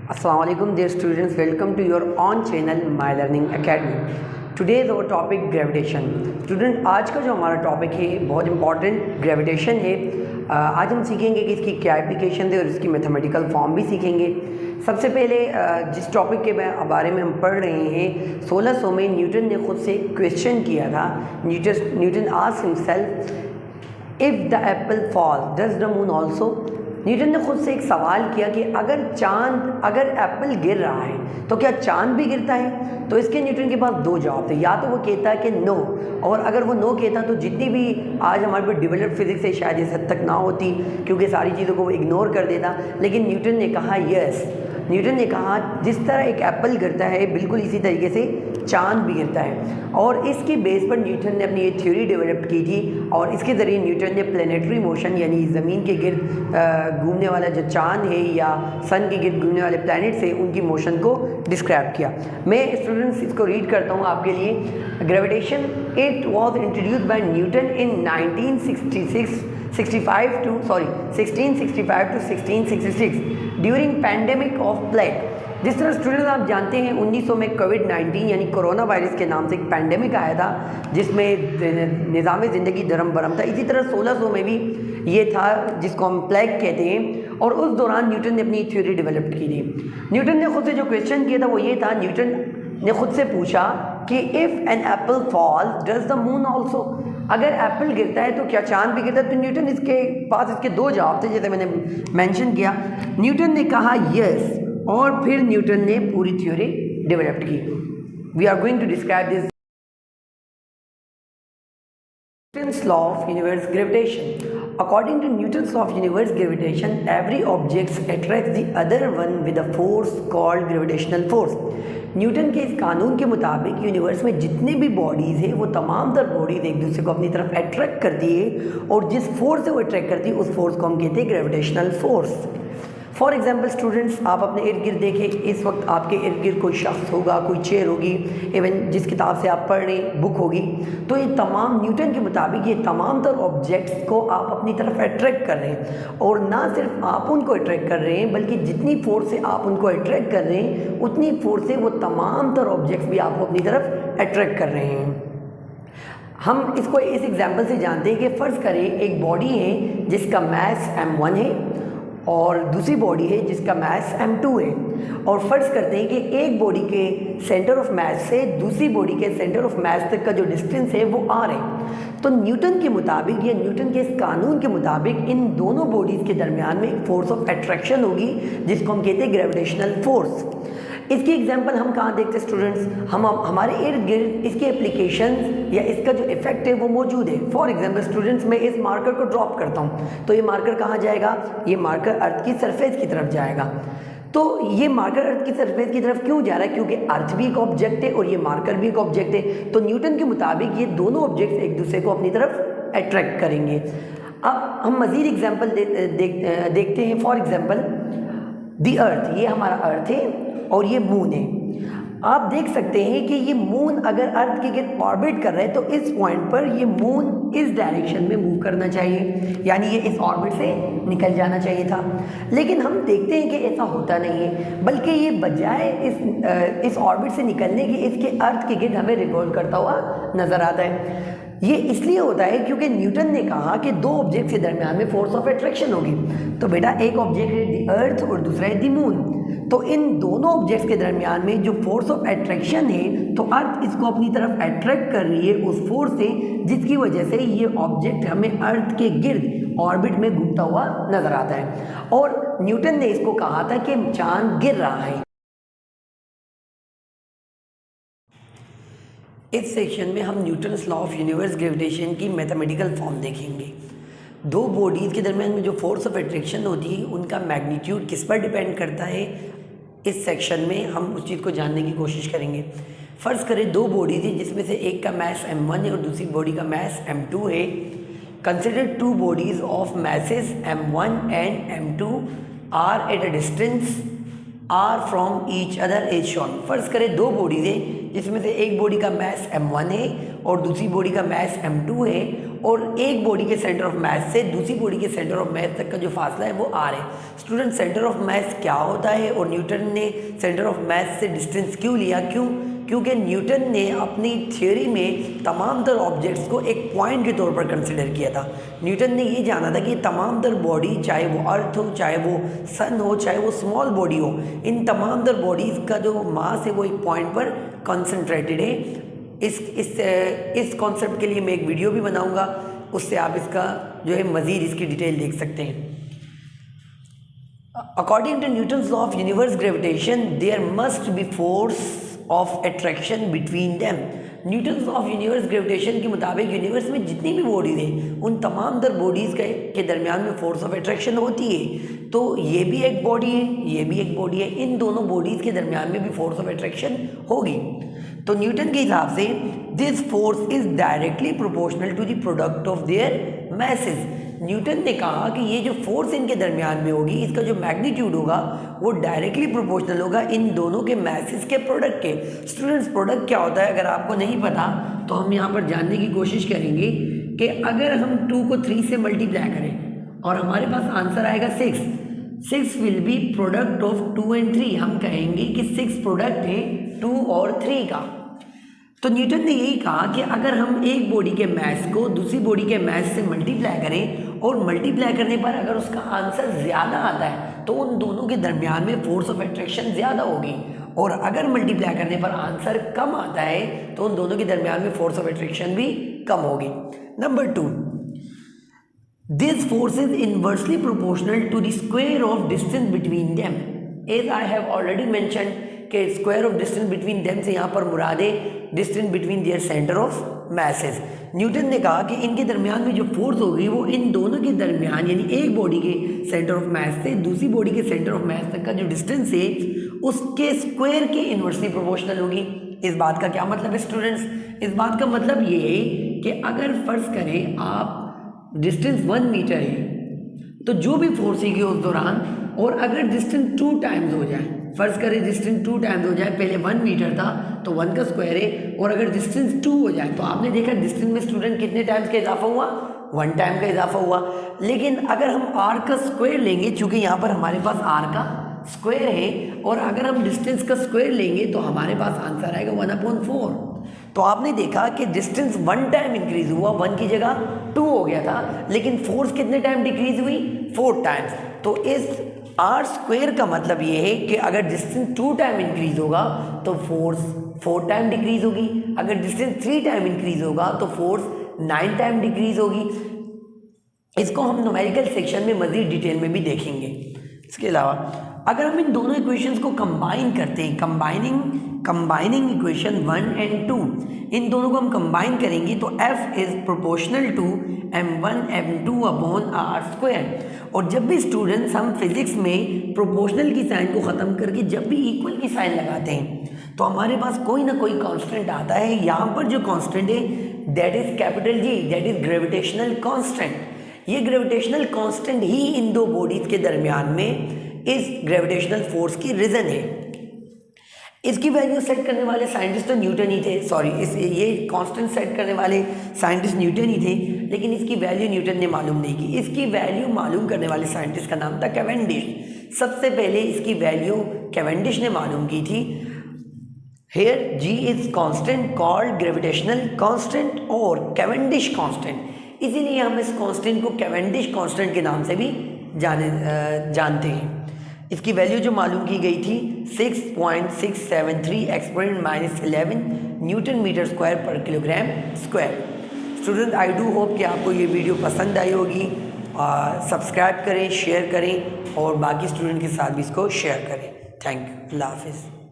Assalamualaikum dear students, welcome to your on channel My Learning Academy. Today is our topic gravitation. Student आज का जो हमारा topic है बहुत इंपॉर्टेंट ग्रेविटेशन है। आज हम सीखेंगे कि इसकी क्या एप्लीकेशन है और इसकी मैथमेटिकल फॉर्म भी सीखेंगे। सबसे पहले जिस टॉपिक के बारे में हम पढ़ रहे हैं 1600 में न्यूटन ने खुद से क्वेश्चन किया था। Newton asked himself if the Apple fall does the moon also. Newton ने खुद से एक सवाल किया कि अगर एप्पल गिर रहा है तो क्या चांद भी गिरता है। तो इसके न्यूटन के पास दो जवाब थे, या तो वो कहता है कि नो, और अगर वो नो कहता तो जितनी भी आज हमारे पास डेवलप फिजिक्स है शायद इस हद तक ना होती, क्योंकि सारी चीज़ों को वो इग्नोर कर देता। लेकिन न्यूटन ने कहा यस, न्यूटन ने कहा जिस तरह एक एप्पल गिरता है बिल्कुल इसी तरीके से चांद भी गिरता है। और इसके बेस पर न्यूटन ने अपनी ये थ्योरी डेवलप की थी और इसके ज़रिए न्यूटन ने प्लेनेटरी मोशन यानी ज़मीन के गिर्द घूमने वाला जो चांद है या सन के गिर्द घूमने वाले प्लैनेट्स है उनकी मोशन को डिस्क्राइब किया। मैं स्टूडेंट्स इसको रीड करता हूँ आपके लिए। Gravitation it was introduce by Newton in 1665 to 1666 during pandemic of plague. जिस तरह स्टूडेंट्स आप जानते हैं 1900 में कोविड-19 यानी कोरोना वायरस के नाम से एक पैंडेमिक आया था जिसमें निज़ाम ज़िंदगी दरम बरम था। इसी तरह 1600 में भी ये था जिसको हम प्लेग कहते हैं, और उस दौरान न्यूटन ने अपनी थ्योरी डेवलप की थी। न्यूटन ने खुद से जो क्वेश्चन किया था वो ये था, न्यूटन ने खुद से पूछा कि if an apple fall does the moon also. अगर एप्पल गिरता है तो क्या चांद भी गिरता है। तो न्यूटन इसके पास इसके दो जवाब थे जैसे मैंने मेंशन किया। न्यूटन ने कहा यस, और फिर न्यूटन ने पूरी थ्योरी डेवलप की। We are going to describe this Newton's law of universe gravitation. According to Newton's law of universe gravitation, every object attracts the other one with a force called gravitational force. Newton के इस कानून के मुताबिक universe में जितने भी bodies हैं वो तमाम तर बॉडीज़ एक दूसरे को अपनी तरफ अट्रैक्ट करती है, और जिस फोर्स से वो अट्रैक्ट करती है उस फोर्स को हम कहते हैं gravitational force. For example students, आप अपने इर्द गिर्द देखें, इस वक्त आपके इर्द गिर्द कोई शख्स होगा, कोई चेयर होगी, इवन जिस किताब से आप पढ़ रहे हैं बुक होगी, तो ये तमाम न्यूटन के मुताबिक ये तमाम तर ऑब्जेक्ट्स को आप अपनी तरफ अट्रैक्ट कर रहे हैं। और ना सिर्फ आप उनको अट्रैक्ट कर रहे हैं बल्कि जितनी फोर्स से आप उनको अट्रैक्ट कर रहे हैं उतनी फोर्स से वो तमाम तर ऑब्जेक्ट्स भी आपको अपनी तरफ अट्रैक्ट कर रहे हैं। हम इसको इस एग्जाम्पल से जानते हैं कि फ़र्ज़ करें एक बॉडी है जिसका मास m1 है और दूसरी बॉडी है जिसका मास m2 है, और फ़र्ज़ करते हैं कि एक बॉडी के सेंटर ऑफ मास से दूसरी बॉडी के सेंटर ऑफ मास तक का जो डिस्टेंस है वो r है। तो न्यूटन के मुताबिक या न्यूटन के इस कानून के मुताबिक इन दोनों बॉडीज़ के दरमियान में एक फोर्स ऑफ अट्रैक्शन होगी जिसको हम कहते हैं ग्रेविटेशनल फोर्स। इसकी एग्जांपल हम कहाँ देखते हैं स्टूडेंट्स, हम हमारे इर्द गिर्द इसके एप्लीकेशंस या इसका जो इफेक्ट है वो मौजूद है। फॉर एग्जांपल स्टूडेंट्स, मैं इस मार्कर को ड्रॉप करता हूँ तो ये मार्कर कहाँ जाएगा, ये मार्कर अर्थ की सरफेस की तरफ जाएगा। तो ये मार्कर अर्थ की सरफेस की तरफ क्यों जा रहा है, क्योंकि अर्थ भी एक ऑब्जेक्ट है और ये मार्कर भी एक ऑब्जेक्ट है। तो न्यूटन के मुताबिक ये दोनों ऑब्जेक्ट एक दूसरे को अपनी तरफ अट्रैक्ट करेंगे। अब हम मज़ीद एग्जाम्पल देखते हैं। फॉर एग्जाम्पल दी अर्थ, ये हमारा अर्थ है और ये मून है। आप देख सकते हैं कि ये मून अगर अर्थ के गिर्द ऑर्बिट कर रहा है तो इस पॉइंट पर ये मून इस डायरेक्शन में मूव करना चाहिए, यानी ये इस ऑर्बिट से निकल जाना चाहिए था। लेकिन हम देखते हैं कि ऐसा होता नहीं है, बल्कि ये बजाय इस ऑर्बिट से निकलने के इसके अर्थ के गिर्द हमें रिवॉल्व करता हुआ नज़र आता है। ये इसलिए होता है क्योंकि न्यूटन ने कहा कि दो ऑब्जेक्ट के दरमियान में फोर्स ऑफ अट्रैक्शन होगी। तो बेटा एक ऑब्जेक्ट है दी अर्थ और दूसरा है दी मून, तो इन दोनों ऑब्जेक्ट्स के दरमियान में जो फोर्स ऑफ अट्रैक्शन है तो अर्थ इसको अपनी तरफ अट्रैक्ट कर रही है उस फोर्स से, जिसकी वजह से ये ऑब्जेक्ट हमें अर्थ के गिर्द ऑर्बिट में घूमता हुआ नजर आता है। और न्यूटन ने इसको कहा था कि चांद गिर रहा है। इस सेक्शन में हम Newton's law of universe gravitation की मैथमेटिकल फॉर्म देखेंगे। दो बॉडीज़ के दरमियान में जो फोर्स ऑफ अट्रैक्शन होती है उनका मैग्नीट्यूड किस पर डिपेंड करता है, इस सेक्शन में हम उस चीज़ को जानने की कोशिश करेंगे। फ़र्ज़ करें दो बॉडीज़ है जिसमें से एक का मास m1 है और दूसरी बॉडी का मास m2 है। Consider two bodies of masses m1 and m2 are at a distance r from each other as shown. फ़र्ज़ करें दो बॉडीज़ है जिसमें से एक बॉडी का मास m1 है और दूसरी बॉडी का मास m2 है, और एक बॉडी के सेंटर ऑफ मास से दूसरी बॉडी के सेंटर ऑफ मास तक का जो फासला है वो r है। स्टूडेंट, सेंटर ऑफ मास क्या होता है और न्यूटन ने सेंटर ऑफ मास से डिस्टेंस क्यों लिया? क्योंकि न्यूटन ने अपनी थ्योरी में तमाम तर ऑब्जेक्ट्स को एक पॉइंट के तौर पर कंसिडर किया था। न्यूटन ने ये जाना था कि तमाम तर बॉडी, चाहे वो अर्थ हो, चाहे वो सन हो, चाहे वो स्मॉल बॉडी हो, इन तमाम तर बॉडीज़ का जो मास है वो एक पॉइंट पर कंसंट्रेटेड है। इस कॉन्सेप्ट के लिए मैं एक वीडियो भी बनाऊंगा, उससे आप इसका जो है मज़ीद इसकी डिटेल देख सकते हैं। According to Newton's law of universe gravitation there must be force of attraction between them. Newton's law of universe gravitation के मुताबिक यूनिवर्स में जितनी भी बॉडीज़ हैं उन तमाम दर बॉडीज़ के दरमियान में फोर्स ऑफ अट्रैक्शन होती है। तो ये भी एक बॉडी है, ये भी एक बॉडी है, इन दोनों बॉडीज़ के दरमियान में भी फोर्स ऑफ अट्रैक्शन होगी। तो न्यूटन के हिसाब से this force is directly proportional to the product of their masses. Newton ने कहा कि ये जो फोर्स इनके दरमियान में होगी, इसका जो मैग्नीट्यूड होगा वो डायरेक्टली प्रोपोर्शनल होगा इन दोनों के मैसेज के प्रोडक्ट के। स्टूडेंट्स, प्रोडक्ट क्या होता है अगर आपको नहीं पता तो हम यहाँ पर जानने की कोशिश करेंगे कि अगर हम 2 को 3 से मल्टीप्लाई करें और हमारे पास आंसर आएगा 6 will be product of 2 and 3। हम कहेंगे कि 6 प्रोडक्ट है 2 और 3 का। तो न्यूटन ने यही कहा कि अगर हम एक बॉडी के मास को दूसरी बॉडी के मास से मल्टीप्लाई करें और मल्टीप्लाई करने पर अगर उसका आंसर ज़्यादा आता है तो उन दोनों के दरमियान में फोर्स ऑफ अट्रैक्शन ज़्यादा होगी, और अगर मल्टीप्लाई करने पर आंसर कम आता है तो उन दोनों के दरमियान में फोर्स ऑफ अट्रैक्शन भी कम होगी। Number 2, this force is inversely proportional to the square of distance between them. As I have already mention कि square of distance between them से यहाँ पर मुराद है distance between their center of mass. Newton ने कहा कि इनके दरमियान में जो फोर्स होगी वो इन दोनों के दरमियान, यानी एक बॉडी के सेंटर ऑफ मास से दूसरी बॉडी के सेंटर ऑफ मास तक का जो डिस्टेंस है उसके स्क्वायर के इनवर्सली प्रोपोर्शनल होगी। इस बात का क्या मतलब है स्टूडेंट्स? इस बात का मतलब ये है कि अगर फर्ज करें आप डिस्टेंस 1 मीटर है तो जो भी फोर्स है उस दौरान, और अगर डिस्टेंस 2 टाइम्स हो जाए, फर्ज करें डिस्टेंस 2 टाइम्स हो जाए, पहले 1 मीटर था तो 1 का स्क्वायर है, और अगर डिस्टेंस 2 हो जाए तो आपने देखा डिस्टेंस में स्टूडेंट कितने टाइम्स का इजाफा हुआ? 1 टाइम का इजाफा हुआ। लेकिन अगर हम r का स्क्वायर लेंगे, चूंकि यहाँ पर हमारे पास r का स्क्वायर है, और अगर हम डिस्टेंस का स्क्वायर लेंगे तो हमारे पास आंसर आएगा 1/4। तो आपने देखा कि डिस्टेंस 1 टाइम इंक्रीज हुआ, 1 की जगह 2 हो गया था, लेकिन फोर्स कितने टाइम डिक्रीज हुई? 4 टाइम्स। तो इस r स्क्वायर का मतलब ये है कि अगर डिस्टेंस 2 टाइम इंक्रीज होगा तो फोर्स 4 टाइम डिक्रीज होगी, अगर डिस्टेंस 3 टाइम इंक्रीज होगा तो फोर्स 9 टाइम डिक्रीज होगी। इसको हम न्यूमेरिकल सेक्शन में मज़ीद डिटेल में भी देखेंगे। इसके अलावा अगर हम इन दोनों इक्वेशंस को कंबाइन करते हैं, कंबाइनिंग इक्वेशन 1 and 2, इन दोनों को हम कंबाइन करेंगे तो f is proportional to m1 m2 upon r square. और जब भी स्टूडेंट्स हम फिजिक्स में प्रोपोर्शनल की साइन को ख़त्म करके जब भी इक्वल की साइन लगाते हैं तो हमारे पास कोई ना कोई कांस्टेंट आता है। यहाँ पर जो कांस्टेंट है that is capital G, that is gravitational constant. ये ग्रेविटेशनल कांस्टेंट ही इन दो बॉडीज़ के दरमियान में इस ग्रेविटेशनल फोर्स की रीज़न है। इसकी वैल्यू सेट करने वाले साइंटिस्ट तो न्यूटन ही थे, ये कांस्टेंट सेट करने वाले साइंटिस्ट न्यूटन ही थे, लेकिन इसकी वैल्यू न्यूटन ने मालूम नहीं की। इसकी वैल्यू मालूम करने वाले साइंटिस्ट का नाम था कैवेंडिश। सबसे पहले इसकी वैल्यू कैवेंडिश ने मालूम की थी। Here G is constant called gravitational constant और कैवेंडिश कांस्टेंट, इसीलिए हम इस कांस्टेंट को कैवेंडिश कांस्टेंट के नाम से भी जानते हैं। इसकी वैल्यू जो मालूम की गई थी 6.673 एक्सपोनेंट -11 न्यूटन मीटर स्क्वायर पर kilogram square. Student, I do hope कि आपको ये वीडियो पसंद आई होगी। सब्सक्राइब करें, शेयर करें और बाकी स्टूडेंट के साथ भी इसको शेयर करें। Thank you. अल्लाह हाफिज़।